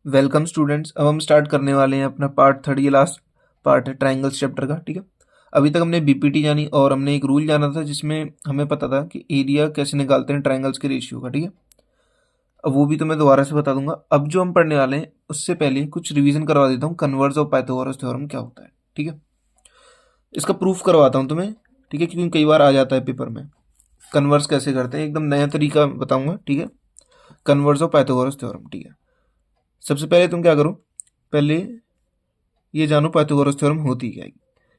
Welcome students. अब हम start करने वाले हैं अपना पार्ट थर्ड, ये लास्ट पार्ट है ट्राइंगल्स चैप्टर का। ठीक है, अभी तक हमने बीपीटी जानी और हमने एक रूल जाना था जिसमें हमें पता था कि एरिया कैसे निकालते हैं ट्राइंगल्स के रेशियो का। ठीक है, अब वो भी तो मैं दोबारा से बता दूंगा। अब जो हम पढ़ने वाले हैं उससे पहले कुछ रिवीजन करवा देता हूँ। कन्वर्स ऑफ पाइथागोरस थ्योरम क्या होता है, ठीक है, इसका प्रूफ करवाता हूँ तुम्हें। ठीक है, क्योंकि कई बार आ जाता है पेपर में। कन्वर्स कैसे करते हैं, एकदम नया तरीका बताऊंगा। ठीक है, कन्वर्स ऑफ पाइथागोरस थ्योरम। ठीक है, सबसे पहले तुम क्या करो, पहले ये जानो पाइथागोरस थ्योरम होती क्या है।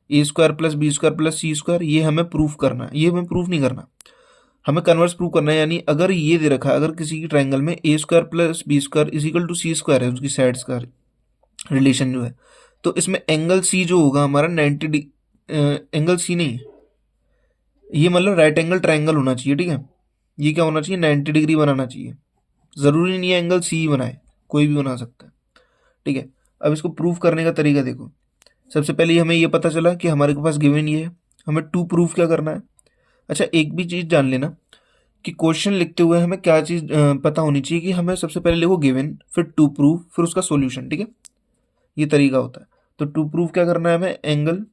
A square plus B square plus C square, ये हमें प्रूफ करना है। ये हमें प्रूफ नहीं करना, हमें कन्वर्स प्रूफ करना है। यानी अगर ये दे रखा है, अगर किसी की ट्राइंगल में A square plus B square is equal to C square है, उसकी साइड्स का रिलेशन जो है, तो इसमें एंगल सी जो होगा हमारा 90 एंगल सी नहीं, ये मतलब राइट एंगल ट्राइंगल होना चाहिए। ठीक है, ये क्या होना चाहिए, 90 डिग्री बनाना चाहिए। ज़रूरी नहीं है एंगल सी ही बनाए, कोई भी बना सकता है। ठीक है, अब इसको प्रूफ करने का तरीका देखो। सबसे पहले हमें ये पता चला कि हमारे पास गिवन ये है, हमें टू प्रूफ क्या करना है। अच्छा, एक भी चीज़ जान लेना कि क्वेश्चन लिखते हुए हमें क्या चीज़ पता होनी चाहिए कि हमें सबसे पहले लिखो गिवन, फिर टू प्रूफ, फिर उसका सॉल्यूशन। ठीक है, ये तरीका होता है। तो टू प्रूफ क्या करना है हमें, एंगल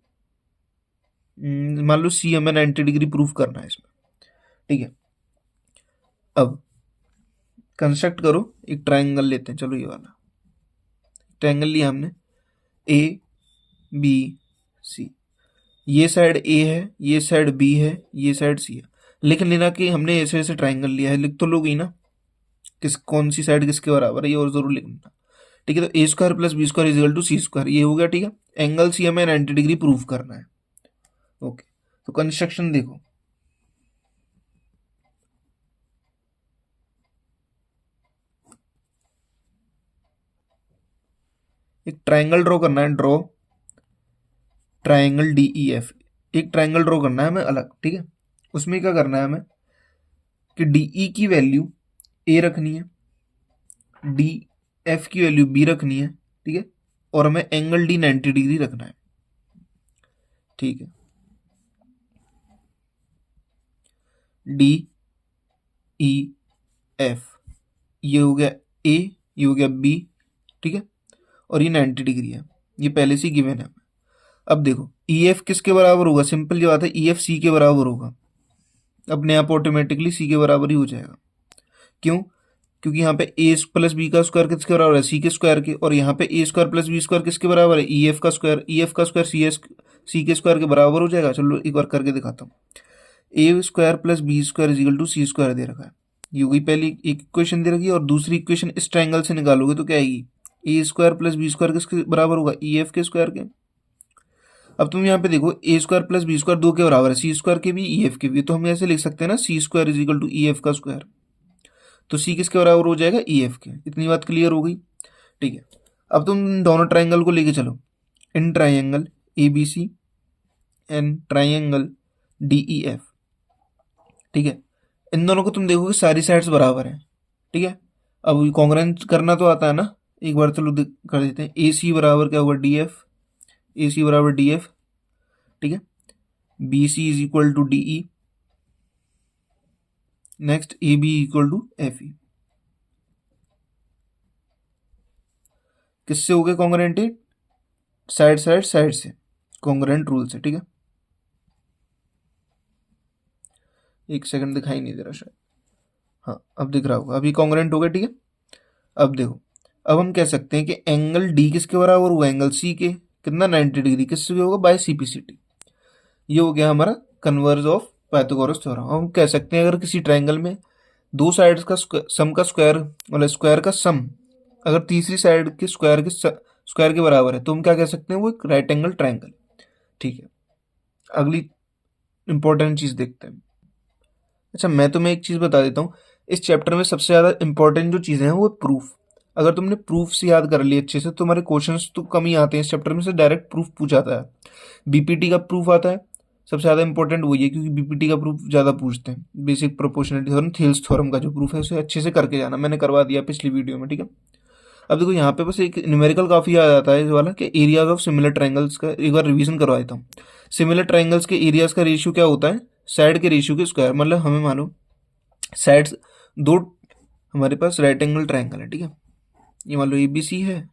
मान लो सी हमें 90 डिग्री प्रूफ करना है इसमें। ठीक है, अब कंस्ट्रक्ट करो, एक ट्राइंगल लेते हैं। चलो ये वाला ट्राइंगल लिया हमने, ए बी सी, ये साइड ए है, ये साइड बी है, ये साइड सी है। लिख लेना कि हमने ऐसे ऐसे ट्राइंगल लिया है, लिख तो लोगे ही ना किस कौन सी साइड किसके बराबर है, ये और जरूर लिखना। ठीक है, तो A square plus B square is equal to C square, ये हो गया। ठीक है, एंगल सी हमें 90 डिग्री प्रूफ करना है। ओके, तो कंस्ट्रक्शन देखो, एक ट्राइंगल ड्रॉ करना है, draw triangle D E F. एक ट्राइंगल ड्रॉ करना है हमें अलग। ठीक है, उसमें क्या करना है हमें कि डी ई की वैल्यू ए रखनी है, डी एफ की वैल्यू बी रखनी है। ठीक है, और हमें एंगल डी 90 डिग्री रखना है। ठीक है, डी ई एफ, ये हो गया ए, ये हो गया बी। ठीक है, और ये 90 डिग्री है, ये पहले से गिवन है। अब देखो ई एफ किसके बराबर होगा, सिंपल ये बात है, ई एफ सी के बराबर होगा। अपने आप ऑटोमेटिकली सी के बराबर ही हो जाएगा। क्यों, क्योंकि यहाँ पे ए प्लस बी का स्क्वायर किसके बराबर है, सी के स्क्वायर के, और यहाँ पे ए स्क्वायर प्लस बी स्क्वायर किसके बराबर है, ई एफ का स्क्वायर। ई एफ का स्क्वायर सी के स्क्वायर के बराबर हो जाएगा। चलो एक बार करके दिखाता हूँ। A square plus B square is equal to C square दे रखा है, ये होगी पहली एक इक्वेशन दे रखी है। और दूसरी इक्वेशन इस ट्राइंगल से निकालोगे तो क्या आएगी, ए स्क्वायर प्लस बी स्क्वायर किसके बराबर होगा, ई एफ के स्क्वायर के। अब तुम यहाँ पे देखो ए स्क्वायर प्लस बी स्क्वायर दो के बराबर है, सी स्क्वायर के भी ई एफ के भी, तो हम ऐसे लिख सकते हैं ना, C square is equal to E F का स्क्वायर। तो सी किसके बराबर हो जाएगा, ई एफ के। इतनी बात क्लियर हो गई। ठीक है, अब तुम दोनों ट्राइंगल को लेके चलो, in triangle A B C and triangle D E F. ठीक है, इन दोनों को तुम देखोगे सारी साइड्स बराबर हैं। ठीक है, अब कॉन्ग्रेंस करना तो आता है ना, एक बार चलो कर देते हैं। ए सी बराबर क्या होगा, डी एफ, ए सी बराबर डी एफ। ठीक है, B C is equal to D E, next A B equal to F E. किससे हो गए कॉन्ग्रेंटेड, साइड साइड साइड से, कॉन्ग्रेंट रूल से। ठीक है, एक सेकंड दिखाई नहीं दे रहा शायद, हाँ अब दिख रहा होगा, अभी कॉन्ग्रेंट हो गया। ठीक है, अब देखो, अब हम कह सकते हैं कि एंगल डी किसके बराबर हुआ, एंगल सी के, कितना 90 डिग्री, किससे होगा, by C P C T. ये हो गया हमारा कन्वर्ज ऑफ पाइथागोरस थ्योरम। हम कह सकते हैं अगर किसी ट्राइंगल में दो साइड्स का सम का स्क्वायर, मतलब स्क्वायर का सम अगर तीसरी साइड के स्क्वायर के बराबर है, तो हम क्या कह सकते हैं, वो एक राइट एंगल ट्राइंगल। ठीक है, अगली इंपॉर्टेंट चीज देखते हैं। अच्छा, मैं तुम्हें एक चीज बता देता हूँ, इस चैप्टर में सबसे ज्यादा इंपॉर्टेंट जो चीजें हैं वो प्रूफ। अगर तुमने प्रूफ से याद कर ली अच्छे से, तो तुम्हारे क्वेश्चंस तो कम ही आते हैं इस चैप्टर में से, डायरेक्ट प्रूफ पूछा जाता है। बीपीटी का प्रूफ आता है, सबसे ज़्यादा इंपॉर्टेंट वही है, क्योंकि बीपीटी का प्रूफ ज़्यादा पूछते हैं। Basic proportionality theorem, Thales theorem का जो प्रूफ है उसे अच्छे से करके जाना, मैंने करवा दिया पिछली वीडियो में। ठीक है, अब देखो यहाँ पे बस एक न्यूमेरिकल काफ़ी आ जाता है इस वाला, कि एरियाज ऑफ सिमिलर ट्राइंगल्स का एक बार रिवीजन करवा देता हूँ। सिमिलर ट्राइंगल्स के एरियाज का रेशियो क्या होता है, साइड के रेशियो के स्क्वायर। मतलब हमें मानो साइड्स दो, हमारे पास राइट एंगल ट्राइंगल है। ठीक है, ये मान लो ABC है,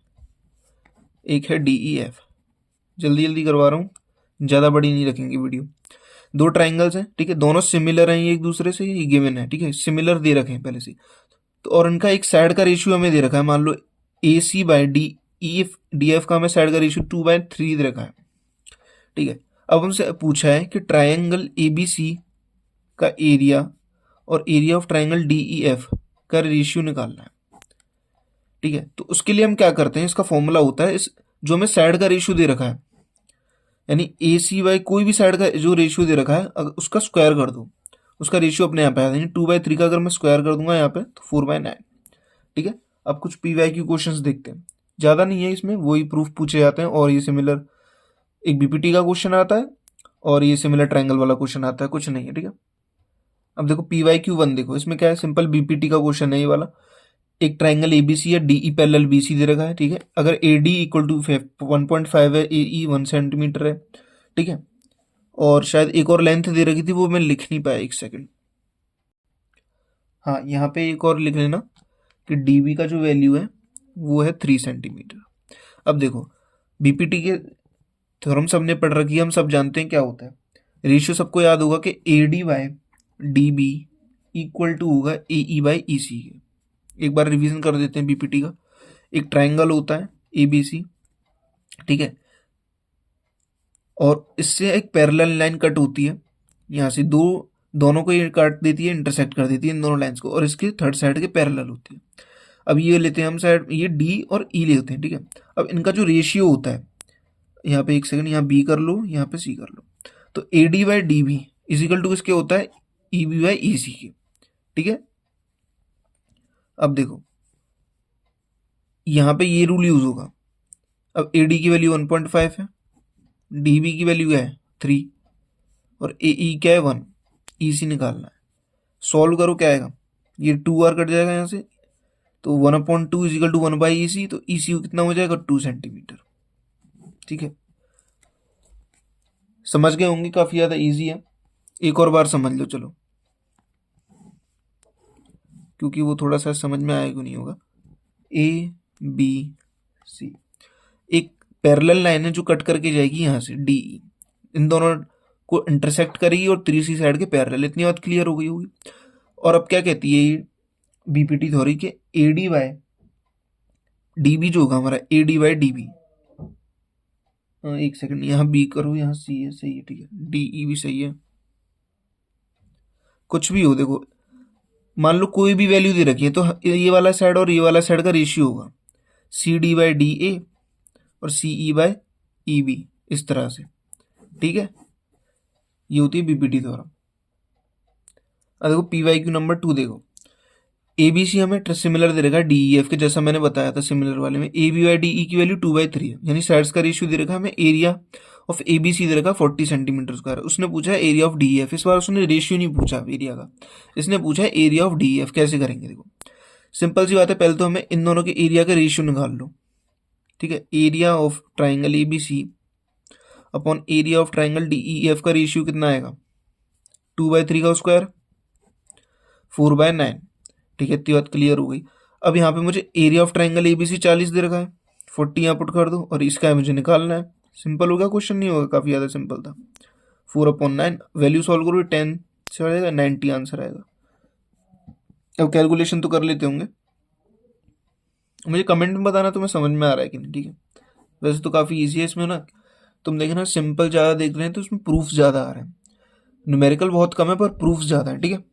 एक है DEF। जल्दी जल्दी करवा रहा हूँ, ज़्यादा बड़ी नहीं रखेंगे वीडियो। दो ट्राइंगल्स हैं, ठीक है, दोनों सिमिलर हैं एक दूसरे से, ये गिवन है, ठीक है, सिमिलर दे रखे हैं पहले से। तो और इनका एक साइड का रेशियो हमें दे रखा है, मान लो AC/DEF का हमें साइड का रेशियो 2/3 दे रखा है, ठीक है। अब हमसे पूछा है कि ट्राइंगल ABC का एरिया और एरिया ऑफ ट्राइंगल DEF का रेशियो निकालना है, ठीक है। तो उसके लिए हम क्या करते हैं, इसका फॉर्मूला होता है इस जो हमें साइड का रेशियो दे रखा है, यानी AC/, कोई भी साइड का जो रेशियो दे रखा है अगर उसका स्क्वायर कर दो, उसका रेशियो अपने यहाँ पे आया, यानी 2/3 का अगर मैं स्क्वायर कर दूंगा यहाँ पे तो 4/9, ठीक है। अब कुछ PYQ क्वेश्चंस देखते हैं, ज़्यादा नहीं है इसमें, वही प्रूफ पूछे जाते हैं, और ये सिमिलर एक BPT का क्वेश्चन आता है और ये सिमिलर ट्राइंगल वाला क्वेश्चन आता है, कुछ नहीं है, ठीक है। अब देखो PYQ1, देखो इसमें क्या है, सिंपल BPT का क्वेश्चन है ये वाला। एक ट्राइंगल ABC है, DE पैरेलल BC दे रखा है, ठीक है। अगर AD इक्वल टू 1.5 है, AE 1 सेंटीमीटर है, ठीक है। और शायद एक और लेंथ दे रखी थी, वो मैं लिख नहीं पाया, एक सेकंड। हाँ, यहाँ पे एक और लिख लेना कि DB का जो वैल्यू है वो है 3 सेंटीमीटर। अब देखो BPT के थ्योरम सबने पढ़ रखी है, हम सब जानते हैं क्या होता है। रेशियो सबको याद होगा कि AD/DB इक्वल टू होगा AE/EC के। एक बार रिवीजन कर देते हैं BPT का। एक ट्राइंगल होता है ABC, ठीक है, और इससे एक पैरेलल लाइन कट होती है, यहाँ से दोनों को ये काट देती है, इंटरसेक्ट कर देती है इन दोनों लाइंस को, और इसके थर्ड साइड के पैरेलल होती है। अब ये लेते हैं हम साइड, ये D और E लेते हैं, ठीक है। अब इनका जो रेशियो होता है, यहाँ पे एक सेकंड, यहाँ B कर लो, यहाँ पे C कर लो, तो AD/DB इजिकल टू किसके होता है, EB/EC के, ठीक है। अब देखो यहाँ पे ये रूल यूज होगा। अब AD की वैल्यू 1.5 है, DB की वैल्यू क्या है 3, और AE क्या है 1, EC निकालना है। सॉल्व करो, क्या आएगा, ये 2R कट जाएगा यहाँ से, तो 1/2 इजिकल टू 1/EC, तो EC कितना हो जाएगा 2 सेंटीमीटर, ठीक है। समझ गए होंगे, काफी ज्यादा इजी है, एक और बार समझ लो चलो, क्योंकि वो थोड़ा सा समझ में आएगा नहीं होगा। ABC एक पैरेलल लाइन है जो कट करके जाएगी यहाँ से DE, इन दोनों को इंटरसेक्ट करेगी और 3C साइड के पैरेलल, इतनी बात क्लियर हो गई होगी। और अब क्या कहती है ये BPT थ्योरी के AD/DB जो होगा हमारा AD/DB, एक सेकंड, यहाँ B करो, यहाँ C है, सही है, ठीक है, DE भी सही है, कुछ भी हो। देखो मान लो कोई भी वैल्यू दे रखी है, तो ये वाला साइड और ये वाला साइड का रेशियो होगा CD/DA और CE/EB, इस तरह से, ठीक है। ये होती है BPT थ्योरम। अब देखो PYQ नंबर 2 देखो, ABC हमें सिमिलर दे रखा है DEF के, जैसा मैंने बताया था सिमिलर वाले में। AB/DE की वैल्यू 2/3 है, यानी साइड्स का रेशियो दे रखा है हमें। एरिया ऑफ ABC दे रखा है 40 सेंटीमीटर स्क्वायर। उसने पूछा है एरिया ऑफ DEF, इस बार उसने रेशियो नहीं पूछा एरिया का, इसने पूछा है एरिया ऑफ DEF। कैसे करेंगे, देखो सिंपल सी बात है, पहले तो हमें इन दोनों के एरिया का रेशियो निकाल लो, ठीक है। Area of triangle ABC upon area of triangle DEF का रेशियो कितना आएगा, 2/3 का स्क्वायर 4/9, ठीक है। इतनी बात क्लियर हो गई। अब यहाँ पे मुझे एरिया ऑफ ट्राइंगल ABC 40 दे रखा है, 40 यहाँ पुट कर दो, और इसका मुझे निकालना है। सिंपल होगा, क्वेश्चन नहीं होगा, काफ़ी ज़्यादा सिंपल था। 4/9 वैल्यू सॉल्व करो, 10 से आ जाएगा 90 आंसर आएगा। अब कैलकुलेशन तो कर लेते होंगे, मुझे कमेंट में बताना तुम्हें समझ में आ रहा है कि नहीं, ठीक है। वैसे तो काफ़ी ईजी है इसमें ना, तुम देखना सिंपल ज़्यादा देख रहे हैं तो उसमें प्रूफ ज़्यादा आ रहे हैं, न्यूमेरिकल बहुत कम है पर प्रूफ ज़्यादा है, ठीक है।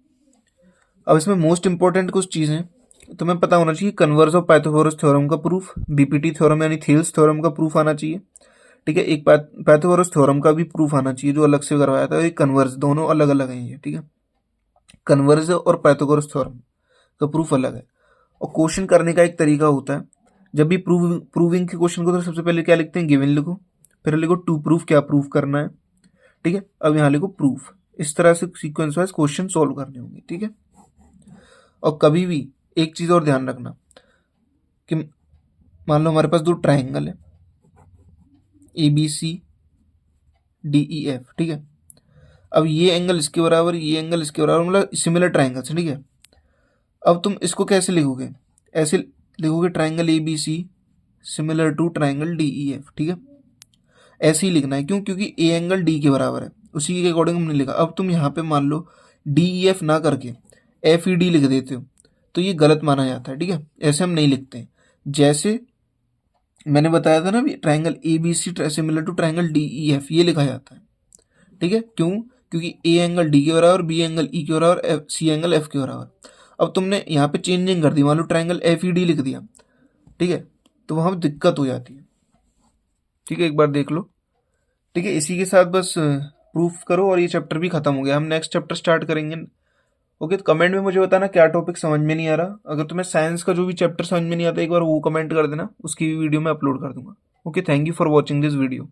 अब इसमें मोस्ट इंपॉर्टेंट कुछ चीज़ें तुम्हें पता होना चाहिए। कन्वर्स ऑफ पाइथागोरस थ्योरम का प्रूफ, BPT थ्योरम यानी थेल्स थ्योरम का प्रूफ आना चाहिए, ठीक है। एक पाइथागोरस थ्योरम का भी प्रूफ आना चाहिए जो अलग से करवाया था। एक कन्वर्स, दोनों अलग अलग हैं ये, ठीक है। कन्वर्स और पाइथागोरस थ्योरम का प्रूफ अलग है। और क्वेश्चन करने का एक तरीका होता है, जब भी प्रूविंग के क्वेश्चन को तो सबसे पहले क्या लिखते हैं, गिवन लिखो, फिर लिखो टू प्रूफ, क्या प्रूफ करना है, ठीक है। अब यहाँ लिखो प्रूफ, इस तरह से सीक्वेंस वाइज क्वेश्चन सॉल्व करने होंगे, ठीक है। और कभी भी एक चीज़ और ध्यान रखना कि मान लो हमारे पास दो ट्राइंगल है ABC DEF, ठीक है। अब ये एंगल इसके बराबर, ये एंगल इसके बराबर, मतलब सिमिलर ट्राइंगल्स, ठीक है। अब तुम इसको कैसे लिखोगे, ऐसे लिखोगे triangle A B C similar to triangle D E F, ठीक है। ऐसे ही लिखना है, क्यों? क्योंकि ए एंगल डी के बराबर है, उसी के अकॉर्डिंग हमने लिखा। अब तुम यहाँ पे मान लो डी ई एफ ना करके एफ ई डी लिख देते हो तो ये गलत माना जाता है, ठीक है। ऐसे हम नहीं लिखते हैं। जैसे मैंने बताया था ना, triangle A B C similar to triangle D E F, ये लिखा जाता है, ठीक है। क्यों? क्योंकि ए एंगल डी के बराबर, बी एंगल ई के बराबर, सी एंगल एफ के बराबर। अब तुमने यहाँ पे चेंजिंग कर दी, मान लो ट्राइंगल एफ ई डी लिख दिया, ठीक है, तो वहाँ दिक्कत हो जाती है, ठीक है। एक बार देख लो, ठीक है। इसी के साथ बस प्रूफ करो और ये चैप्टर भी खत्म हो गया। हम नेक्स्ट चैप्टर स्टार्ट करेंगे। ओके, तो कमेंट में मुझे बताना क्या टॉपिक समझ में नहीं आ रहा। अगर तुम्हें साइंस का जो भी चैप्टर समझ में नहीं आता एक बार वो कमेंट कर देना, उसकी भी वीडियो मैं अपलोड कर दूंगा। Okay, thank you for watching this video.